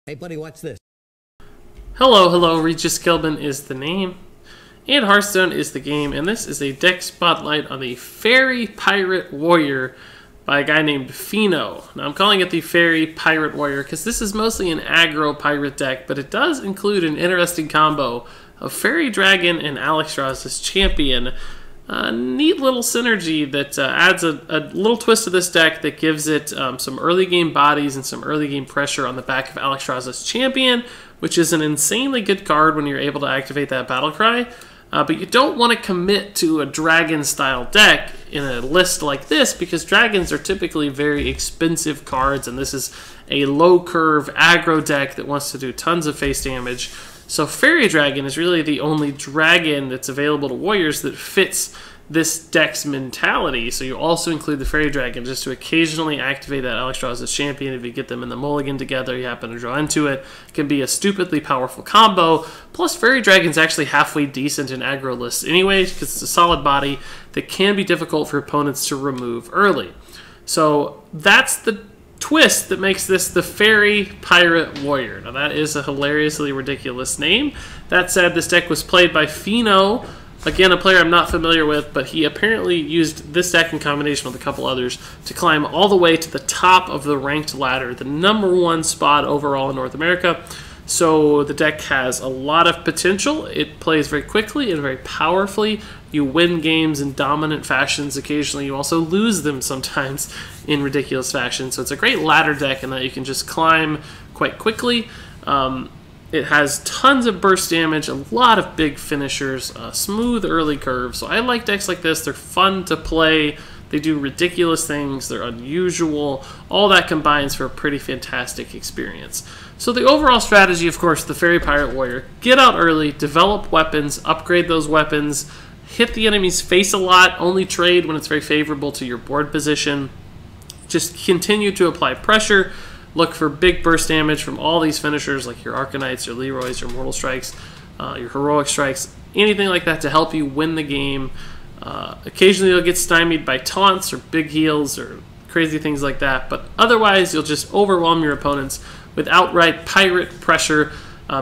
Hey buddy, watch this. Hello, Regis Kilbin is the name, and Hearthstone is the game, and this is a deck spotlight on the Faerie Pirate Warrior by a guy named Feno. Now I'm calling it the Faerie Pirate Warrior because this is mostly an aggro pirate deck, but it does include an interesting combo of Fairy Dragon and Alexstrasza's Champion. A neat little synergy that adds a little twist to this deck that gives it some early game bodies and some early game pressure on the back of Alexstrasza's Champion, which is an insanely good card when you're able to activate that battle cry. But you don't want to commit to a dragon style deck in a list like this because dragons are typically very expensive cards, and this is a low curve aggro deck that wants to do tons of face damage. So Fairy Dragon is really the only dragon that's available to warriors that fits this deck's mentality. So you also include the Fairy Dragon just to occasionally activate that Alexstrasza's Champion. If you get them in the mulligan together, you happen to draw into it. It can be a stupidly powerful combo. Plus, Fairy Dragon's actually halfway decent in aggro lists anyway, because it's a solid body that can be difficult for opponents to remove early. So that's the twist that makes this the Faerie Pirate Warrior. Now that is a hilariously ridiculous name. That said, this deck was played by Feno, again a player I'm not familiar with, but he apparently used this deck in combination with a couple others to climb all the way to the top of the ranked ladder, the #1 spot overall in North America. So the deck has a lot of potential. It plays very quickly and very powerfully. You win games in dominant fashions occasionally. You also lose them sometimes in ridiculous fashion. So it's a great ladder deck in that you can just climb quite quickly. It has tons of burst damage, a lot of big finishers, smooth early curve. So I like decks like this. They're fun to play. They do ridiculous things. They're unusual. All that combines for a pretty fantastic experience. So the overall strategy, of course, the Faerie Pirate Warrior: get out early, develop weapons, upgrade those weapons, hit the enemy's face a lot, only trade when it's very favorable to your board position. Just continue to apply pressure. Look for big burst damage from all these finishers like your Arcanites, your Leroys, your Mortal Strikes, your Heroic Strikes, anything like that to help you win the game. Occasionally you'll get stymied by taunts or big heals or crazy things like that, but otherwise you'll just overwhelm your opponents with outright pirate pressure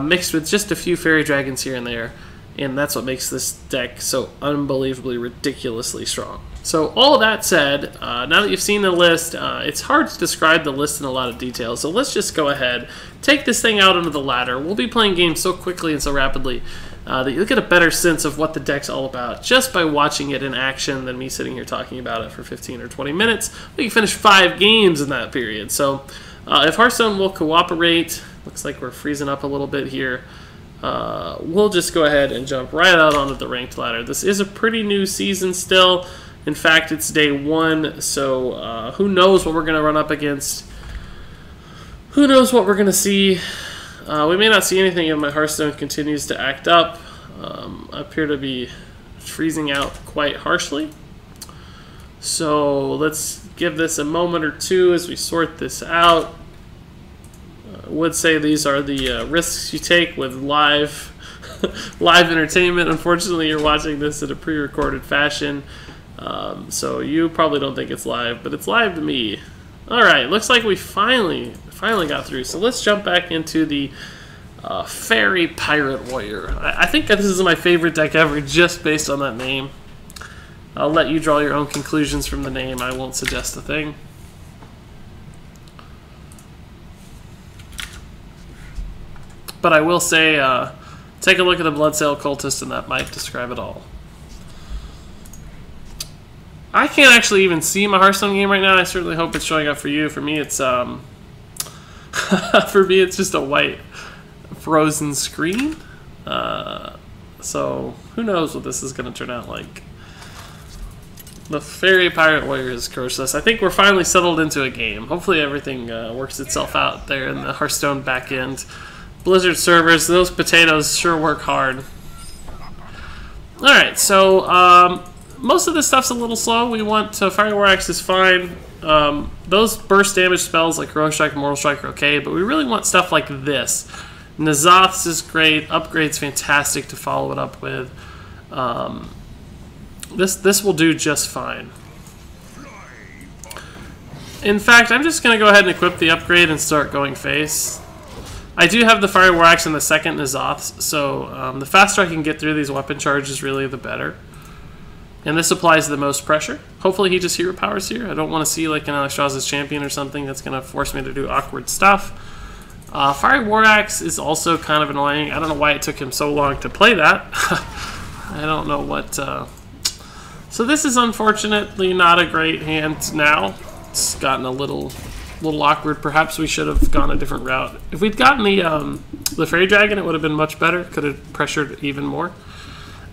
mixed with just a few Fairy Dragons here and there, and that's what makes this deck so unbelievably ridiculously strong. So all that said, now that you've seen the list, it's hard to describe the list in a lot of detail, so let's just go ahead, take this thing out onto the ladder. We'll be playing games so quickly and so rapidly that you'll get a better sense of what the deck's all about just by watching it in action than me sitting here talking about it for 15 or 20 minutes. We can finish 5 games in that period. So if Hearthstone will cooperate, looks like we're freezing up a little bit here, we'll just go ahead and jump right out onto the ranked ladder. This is a pretty new season still. In fact, it's day 1, so who knows what we're going to run up against. Who knows what we're going to see. We may not see anything if my Hearthstone continues to act up. I appear to be freezing out quite harshly. So let's give this a moment or two as we sort this out. I would say these are the risks you take with live entertainment. Unfortunately, you're watching this in a pre-recorded fashion. So you probably don't think it's live, but it's live to me. Alright, looks like we finally got through. So let's jump back into the Faerie Pirate Warrior. I think that this is my favorite deck ever just based on that name. I'll let you draw your own conclusions from the name. I won't suggest a thing. But I will say, take a look at the Bloodsail Cultist and that might describe it all. I can't actually even see my Hearthstone game right now. I certainly hope it's showing up for you. For me, it's for me, it's just a white frozen screen. So who knows what this is going to turn out like. The Faerie Pirate Warrior is curseless. I think we're finally settled into a game. Hopefully everything works itself out there in the Hearthstone back end. Blizzard servers, those potatoes sure work hard. Alright, so most of this stuff's a little slow. We want Fire War Axe is fine. Those burst damage spells like Heroic Strike and Mortal Strike are okay, but we really want stuff like this. N'Zoth's is great. Upgrade's fantastic to follow it up with. This will do just fine. In fact, I'm just going to go ahead and equip the upgrade and start going face. I do have the Fiery War Axe and the second N'Zoths, so the faster I can get through these weapon charges, really, the better. And this applies the most pressure. Hopefully he just hero powers here. I don't want to see like an Alexstrasza's champion or something that's going to force me to do awkward stuff. Fiery War Axe is also kind of annoying. I don't know why it took him so long to play that. I don't know what... So this is unfortunately not a great hand now. It's gotten a little awkward. Perhaps we should have gone a different route. If we'd gotten the Fairy Dragon, it would have been much better. Could have pressured even more.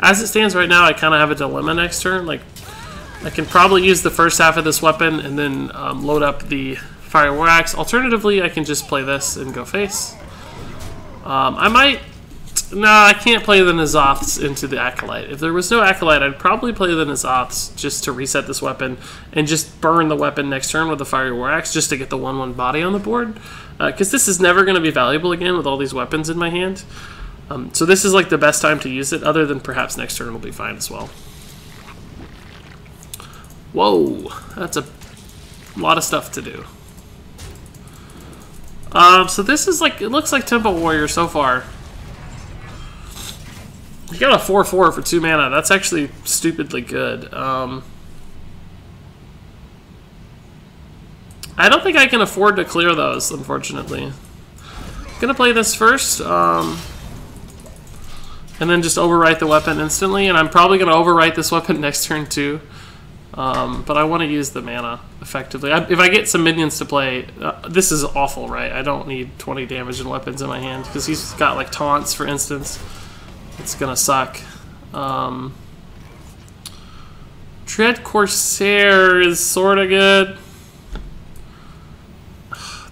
As it stands right now, I kind of have a dilemma next turn. Like, I can probably use the first half of this weapon and then load up the Fiery War Axe. Alternatively, I can just play this and go face. I might... No, I can't play the N'Zoths into the Acolyte. If there was no Acolyte, I'd probably play the N'Zoths just to reset this weapon and just burn the weapon next turn with the Fiery War Axe just to get the 1/1 body on the board. Because this is never going to be valuable again with all these weapons in my hand. So this is like the best time to use it, other than perhaps next turn will be fine as well. Whoa, that's a lot of stuff to do. So this is like, it looks like Temple Warrior so far. You got a 4/4 for 2 mana. That's actually stupidly good. I don't think I can afford to clear those, unfortunately. Gonna play this first. And then just overwrite the weapon instantly, and I'm probably going to overwrite this weapon next turn too. But I want to use the mana effectively. If I get some minions to play, this is awful, right? I don't need 20 damage and weapons in my hand, because he's got like taunts, for instance. It's going to suck. Dread Corsair is sort of good.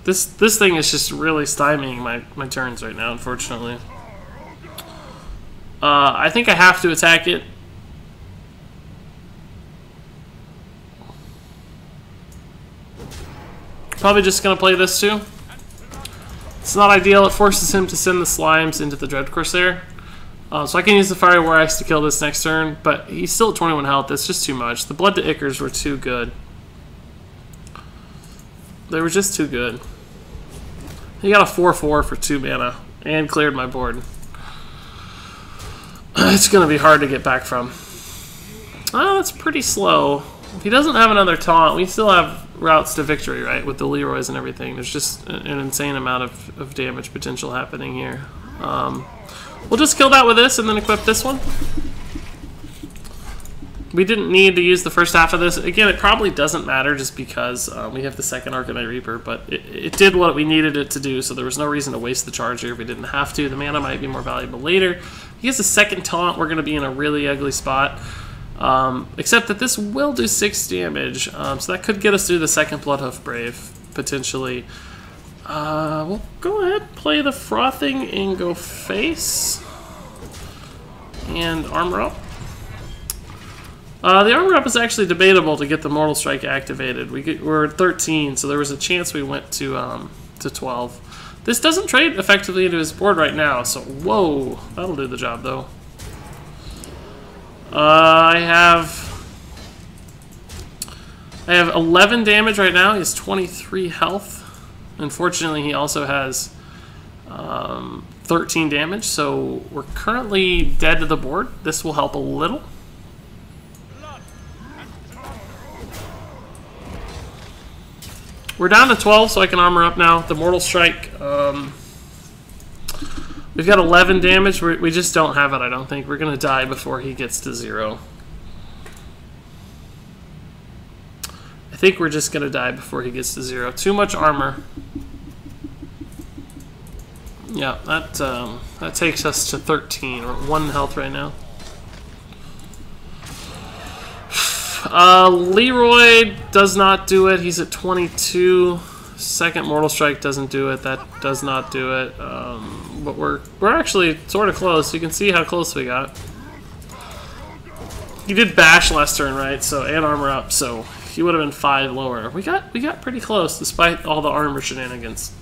This thing is just really stymieing my turns right now, unfortunately. I think I have to attack it. Probably just going to play this too. It's not ideal. It forces him to send the slimes into the Dread Corsair. So I can use the Fiery War Axe to kill this next turn, but he's still at 21 health. That's just too much. The Blood to Ichors were too good. They were just too good. He got a 4/4 for 2 mana and cleared my board. It's going to be hard to get back from. Oh, it's pretty slow. If he doesn't have another taunt, we still have routes to victory, right? With the Leroys and everything. There's just an insane amount of damage potential happening here. We'll just kill that with this and then equip this one. We didn't need to use the first half of this. Again, it probably doesn't matter just because we have the second Arcanite Reaper, but it did what we needed it to do, so there was no reason to waste the charge here if we didn't have to. The mana might be more valuable later. If he has a second taunt, we're going to be in a really ugly spot. Except that this will do 6 damage, so that could get us through the second Bloodhoof Brave, potentially. We'll go ahead, play the Frothing, and go face. And armor up. The armor up is actually debatable to get the Mortal Strike activated. We're at 13, so there was a chance we went to 12. This doesn't trade effectively into his board right now, so whoa, that'll do the job though. I have 11 damage right now. He has 23 health. Unfortunately, he also has 13 damage, so we're currently dead to the board. This will help a little. We're down to 12, so I can armor up now. The Mortal Strike, we've got 11 damage. We just don't have it, I don't think. We're going to die before he gets to 0. I think we're just going to die before he gets to 0. Too much armor. Yeah, that takes us to 13. We're at 1 health right now. Leroy does not do it. He's at 22. Second Mortal Strike doesn't do it. That does not do it. But we're actually sort of close. You can see how close we got. He did bash last turn, right? So and armor up. So he would have been 5 lower. We got pretty close despite all the armor shenanigans.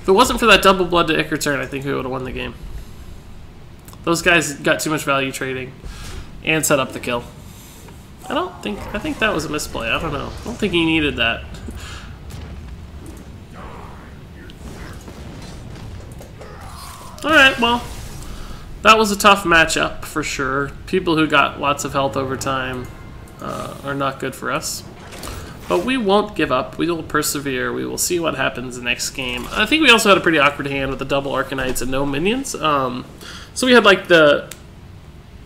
If it wasn't for that double Blood to Ichor turn, I think we would have won the game. Those guys got too much value trading and set up the kill. I think that was a misplay. I don't know. I don't think he needed that. Alright, well, that was a tough matchup for sure. People who got lots of health over time are not good for us. But we won't give up. We will persevere. We will see what happens next game. I think we also had a pretty awkward hand with the double Arcanites and no minions. So we had like the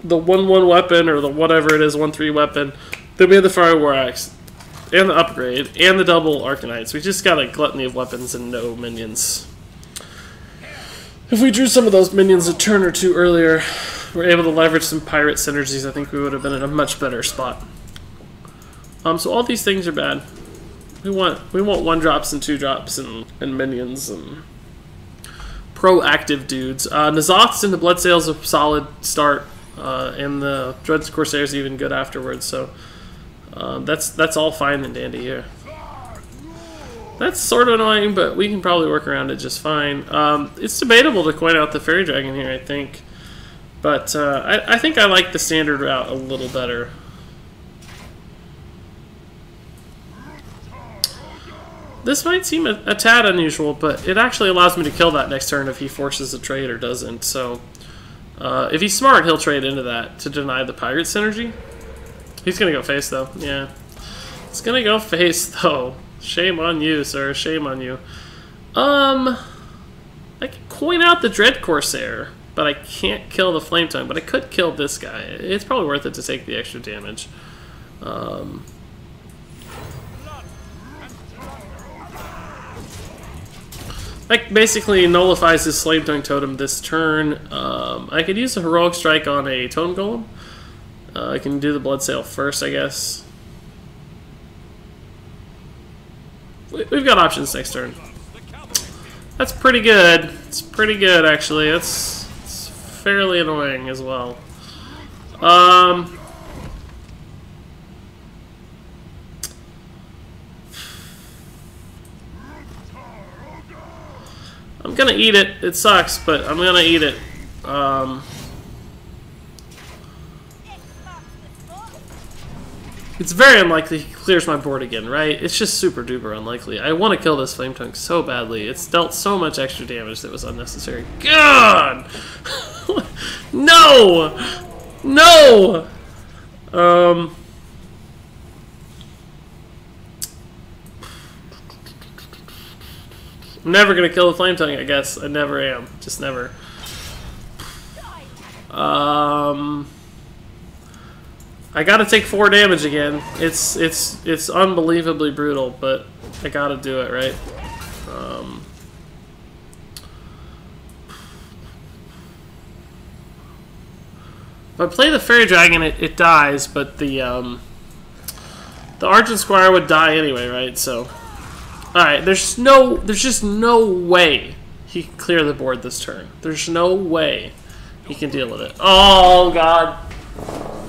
1/1 weapon, or the whatever it is, 1/3 weapon. Then we had the Fire War Axe and the upgrade and the double Arcanites. We just got a gluttony of weapons and no minions. If we drew some of those minions a turn or two earlier, we're able to leverage some pirate synergies, I think we would have been in a much better spot. So all these things are bad. We want 1-drops and 2-drops and minions and proactive dudes. N'Zoth's into Bloodsail's a solid start, and the Dread Corsair's even good afterwards. So that's all fine and dandy here. That's sort of annoying, but we can probably work around it just fine. It's debatable to coin out the Fairy Dragon here, I think. But I think I like the standard route a little better. This might seem a tad unusual, but it actually allows me to kill that next turn if he forces a trade or doesn't. So if he's smart, he'll trade into that to deny the pirate synergy. He's going to go face, though. Yeah. He's going to go face, though. Shame on you, sir. Shame on you. I can coin out the Dread Corsair, but I can't kill the Flame Tongue. But I could kill this guy. It's probably worth it to take the extra damage. That basically nullifies his Flame Tongue Totem this turn. I could use a Heroic Strike on a Totem Golem. I can do the Bloodsail first, I guess. We've got options next turn. That's pretty good. It's pretty good, actually. It's fairly annoying as well. I'm gonna eat it. It sucks, but I'm gonna eat it. It's very unlikely he clears my board again, right? It's just super duper unlikely. I want to kill this Flame Tongue so badly. It's dealt so much extra damage that was unnecessary. God! No! No! I'm never gonna kill the Flame Tongue, I guess. I never am. Just never. I gotta take 4 damage again. It's unbelievably brutal, but I gotta do it, right? If I play the Fairy Dragon, it dies, but the Argent Squire would die anyway, right? So, all right. There's just no way he can clear the board this turn. There's no way he can deal with it. Oh God.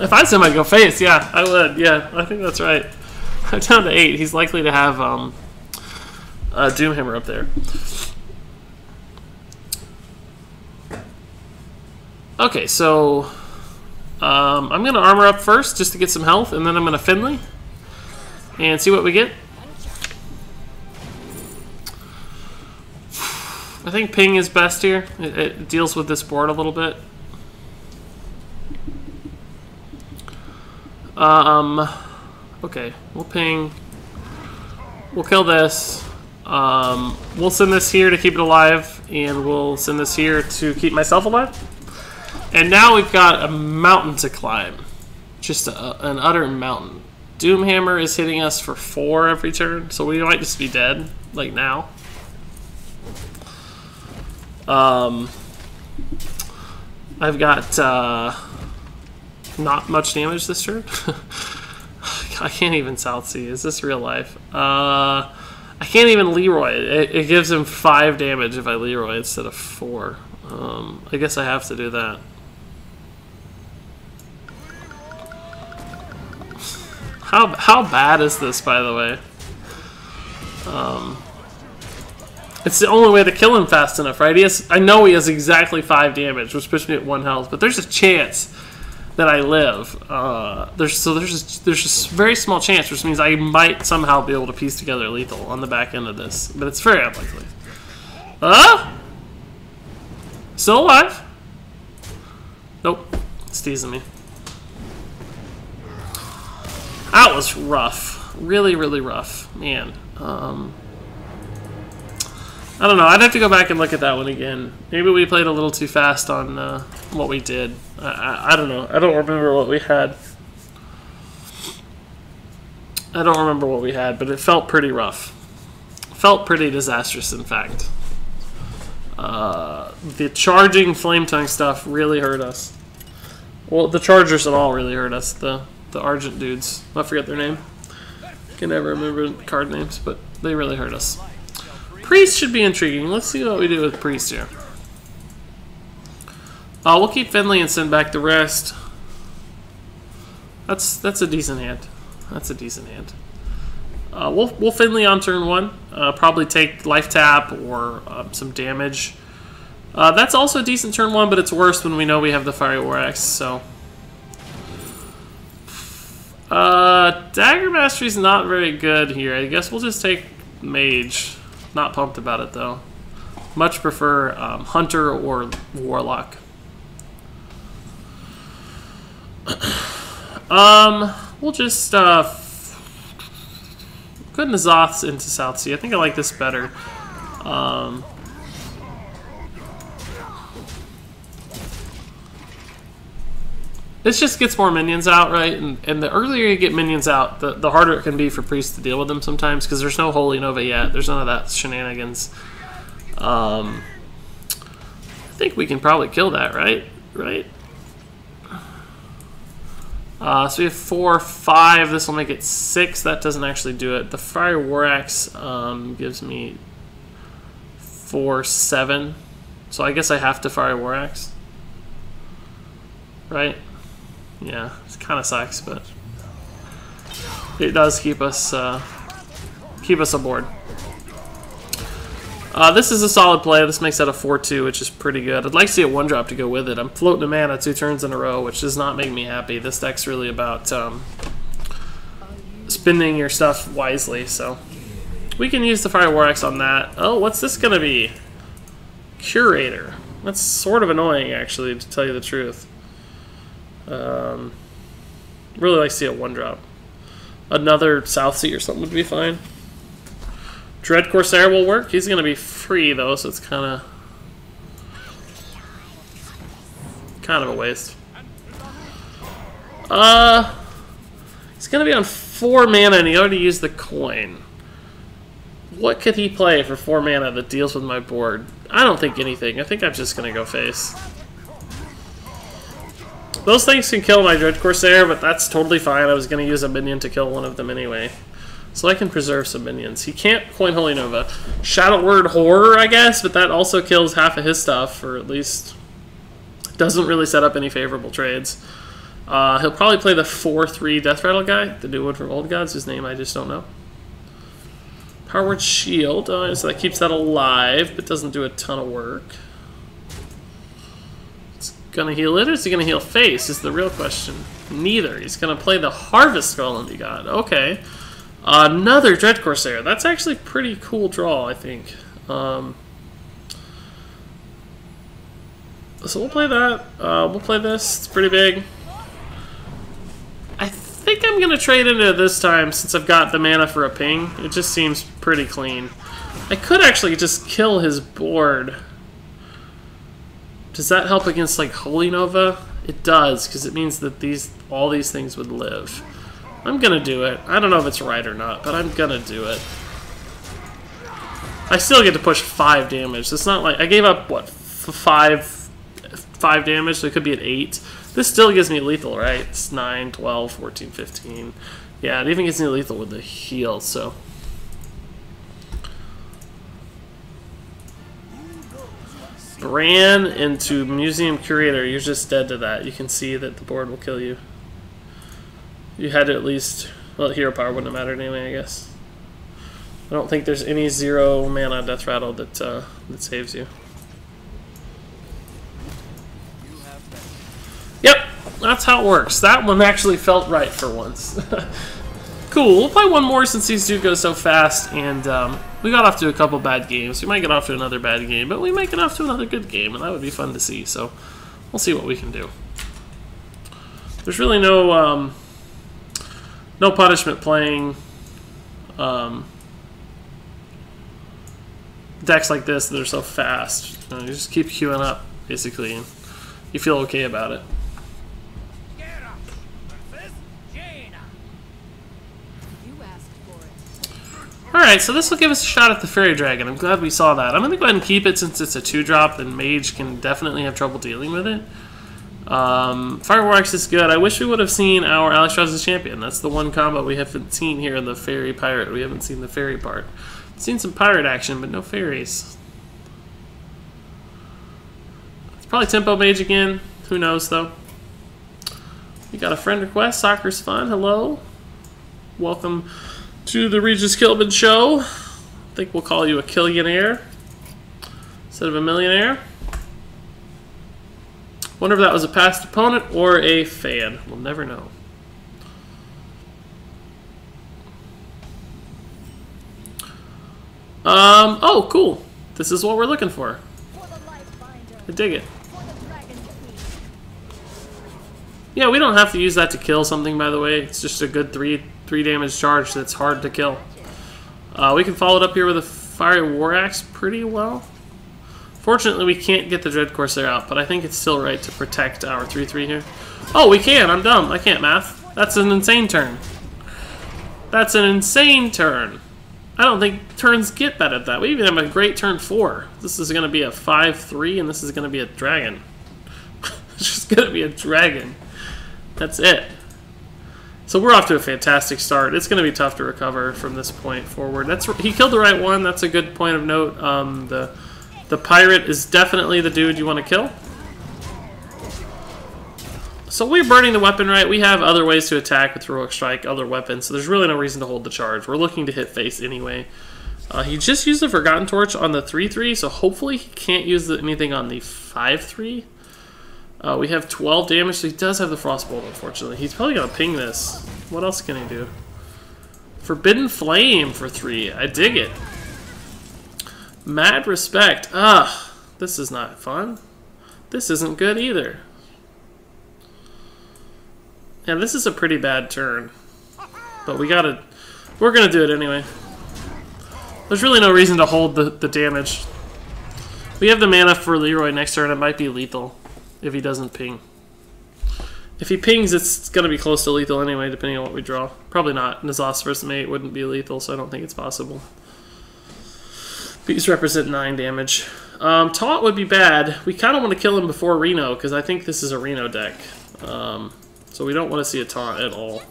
If I said I'd go face, yeah, I would. Yeah, I think that's right. I'm down to 8. He's likely to have Doomhammer up there. Okay, so I'm going to armor up first just to get some health, and then I'm going to Finley and see what we get. I think ping is best here. It deals with this board a little bit. Okay, we'll ping. We'll kill this. We'll send this here to keep it alive, and we'll send this here to keep myself alive. And now we've got a mountain to climb. Just an utter mountain. Doomhammer is hitting us for 4 every turn, so we might just be dead, like now. I've got, not much damage this turn. I can't even South Sea. Is this real life? I can't even Leroy. It gives him 5 damage if I Leroy instead of 4. I guess I have to do that. How bad is this, by the way? It's the only way to kill him fast enough, right? I know he has exactly 5 damage, which puts me at 1 health, but there's a chance that I live. There's just a very small chance, which means I might somehow be able to piece together lethal on the back end of this, but it's very unlikely. Still alive? Nope. It's teasing me. That was rough. Really, really rough. Man. I don't know. I'd have to go back and look at that one again. Maybe we played a little too fast on what we did. I don't know. I don't remember what we had. I don't remember what we had, but it felt pretty rough. Felt pretty disastrous, in fact. The charging flame tongue stuff really hurt us. Well, the chargers at all really hurt us. The Argent dudes. I forget their name. Can never remember card names, but they really hurt us. Priest should be intriguing. Let's see what we do with Priest here. We'll keep Finley and send back the rest. That's a decent hand. That's a decent hand. We'll Finley on turn 1. Probably take life tap or some damage. That's also a decent turn 1, but it's worse when we know we have the Fiery War Axe. So Dagger Mastery's not very good here. I guess we'll just take Mage. Not pumped about it though. Much prefer Hunter or Warlock. We'll just put N'Zoth's into South Sea. I think I like this better. This just gets more minions out, right? And the earlier you get minions out, the harder it can be for priests to deal with them sometimes, because there's no Holy Nova yet. There's none of that shenanigans. I think we can probably kill that, right? Right? So we have 4, 5. This will make it 6. That doesn't actually do it. The Fire War Axe gives me 4, 7. So I guess I have to Fire War Axe. Right? Yeah, it kind of sucks, but it does keep us aboard. This is a solid play. This makes that a 4-2, which is pretty good. I'd like to see a 1-drop to go with it. I'm floating a mana 2 turns in a row, which does not make me happy. This deck's really about spending your stuff wisely, so we can use the Fire War Axe on that. Oh, what's this going to be? Curator. That's sort of annoying, actually, to tell you the truth. Really like to see a 1-drop. Another South Sea or something would be fine. Dread Corsair will work. He's going to be free though, so it's kind of a waste. He's going to be on 4 mana and he already used the coin. What could he play for 4 mana that deals with my board? I don't think anything. I think I'm just going to go face. Those things can kill my Dread Corsair, but that's totally fine. I was going to use a minion to kill one of them anyway. So I can preserve some minions. He can't coin Holy Nova. Shadow Word Horror, I guess, but that also kills half of his stuff, or at least doesn't really set up any favorable trades. He'll probably play the 4-3 Death Rattle guy, the new one from Old Gods, whose name I just don't know. Power Word Shield, so that keeps that alive, but doesn't do a ton of work. Gonna heal it, or is he gonna heal face, is the real question. Neither. He's gonna play the Harvest Golem he got. Okay. Another Dread Corsair. That's actually pretty cool draw, I think. So we'll play that. We'll play this. It's pretty big. I think I'm gonna trade into it this time since I've got the mana for a ping. It just seems pretty clean. I could actually just kill his board. Does that help against like Holy Nova? It does, because it means that all these things would live. I'm gonna do it. I don't know if it's right or not, but I'm gonna do it. I still get to push 5 damage. It's not like I gave up what 5 damage, so it could be at 8. This still gives me lethal, right? It's 9, 12, 14, 15. Yeah, it even gives me lethal with the heal, so. Bran into Museum Curator. You're just dead to that. You can see that the board will kill you. You had to at least... Well, hero power wouldn't have mattered anyway, I guess. I don't think there's any 0 mana Death Rattle that saves you. Yep, that's how it works. That one actually felt right for once. Cool. We'll play one more since these do go so fast, and we got off to a couple bad games. We might get off to another bad game, but we might get off to another good game, and that would be fun to see. So we'll see what we can do. There's really no no punishment playing decks like this that are so fast. You just keep queuing up, basically, and you feel okay about it. Alright, so this will give us a shot at the Fairy Dragon. I'm glad we saw that. I'm going to go ahead and keep it since it's a 2-drop, and Mage can definitely have trouble dealing with it. Fireworks is good. I wish we would have seen our Alexstrasza's Champion. That's the one combo we haven't seen here in the Fairy Pirate. We haven't seen the Fairy part. Seen some Pirate action, but no Fairies. It's probably Tempo Mage again. Who knows, though. We got a friend request. Soccer's fun. Hello. Welcome to the Regis Kilbin show. I think we'll call you a Killionaire instead of a millionaire. Wonder if that was a past opponent or a fan. We'll never know. Oh, cool. This is what we're looking for. I dig it. Yeah, we don't have to use that to kill something, by the way. It's just a good 3 damage charge that's hard to kill. We can follow it up here with a Fiery War Axe pretty well. Fortunately, we can't get the Dread Corsair out, but I think it's still right to protect our 3/3 here. Oh, we can! I'm dumb. I can't math. That's an insane turn. That's an insane turn. I don't think turns get better at that. We even have a great turn 4. This is going to be a 5/3, and this is going to be a dragon. It's just going to be a dragon. That's it. So we're off to a fantastic start. It's going to be tough to recover from this point forward. He killed the right one. That's a good point of note. The pirate is definitely the dude you want to kill. So we're burning the weapon right. We have other ways to attack with Heroic Strike, other weapons, so there's really no reason to hold the charge. We're looking to hit face anyway. He just used the Forgotten Torch on the 3/3, so hopefully he can't use anything on the 5/3. We have 12 damage, so he does have the Frostbolt, unfortunately. He's probably going to ping this. What else can he do? Forbidden Flame for 3. I dig it. Mad Respect. This is not fun. This isn't good either. Yeah, this is a pretty bad turn. But we're going to do it anyway. There's really no reason to hold the damage. We have the mana for Leroy next turn. It might be lethal if he doesn't ping. If he pings, it's going to be close to lethal anyway, depending on what we draw. Probably not. N'Zoth's first mate wouldn't be lethal, so I don't think it's possible. These represent 9 damage. Taunt would be bad. We kind of want to kill him before Reno, because I think this is a Reno deck. So we don't want to see a taunt at all.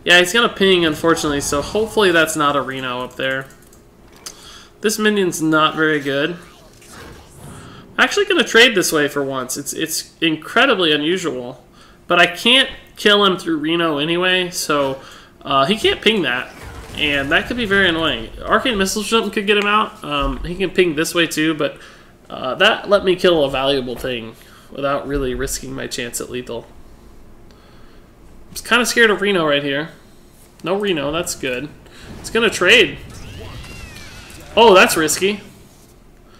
Yeah, he's going to ping, unfortunately, so hopefully that's not a Reno up there. This minion's not very good. I'm actually going to trade this way for once. It's incredibly unusual. But I can't kill him through Reno anyway, so he can't ping that. And that could be very annoying. Arcane Missile Jump could get him out. He can ping this way too, but that let me kill a valuable thing without really risking my chance at lethal. I'm kind of scared of Reno right here. No Reno, that's good. It's going to trade. Oh, that's risky.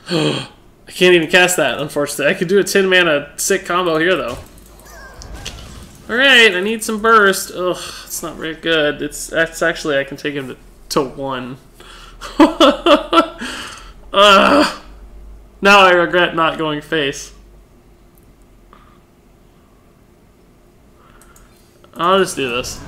I can't even cast that, unfortunately. I could do a 10 mana sick combo here, though. Alright, I need some burst. Ugh, it's not very good. That's actually, I can take him to 1. Now I regret not going face. I'll just do this.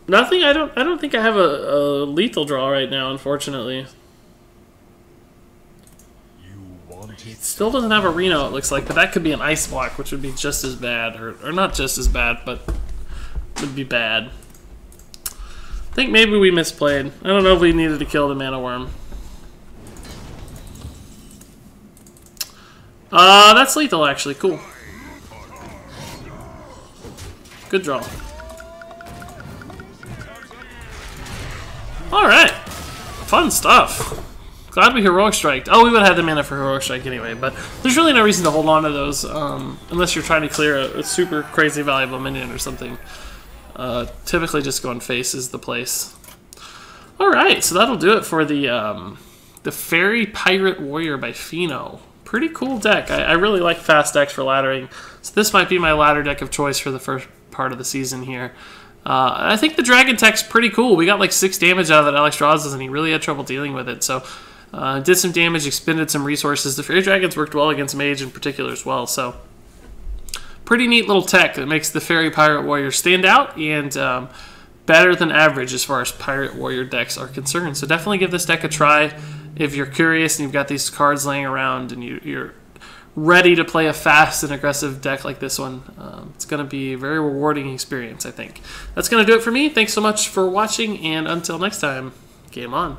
Nothing. I don't think I have a lethal draw right now, unfortunately. It still doesn't have a Reno, it looks like, but that could be an Ice Block, which would be just as bad, or not just as bad, but would be bad. I think maybe we misplayed. I don't know if we needed to kill the Mana Worm. That's lethal, actually. Cool. Good draw. Alright. Fun stuff. Glad we Heroic Strike. Oh, we would have had the mana for Heroic Strike anyway, but there's really no reason to hold on to those unless you're trying to clear a super crazy valuable minion or something. Typically just going face is the place. Alright, so that'll do it for the Faerie Pirate Warrior by Feno. Pretty cool deck. I really like fast decks for laddering, so this might be my ladder deck of choice for the first part of the season here. I think the Dragon tech's pretty cool. We got like 6 damage out of that Alex Draws, and he really had trouble dealing with it, so did some damage, expended some resources. The Fairy Dragons worked well against Mage in particular as well, so pretty neat little tech that makes the Faerie Pirate Warrior stand out, and better than average as far as Pirate Warrior decks are concerned. So definitely give this deck a try if you're curious and you've got these cards laying around and you're ready to play a fast and aggressive deck like this one. It's going to be a very rewarding experience, I think. That's going to do it for me. Thanks so much for watching, and until next time, game on.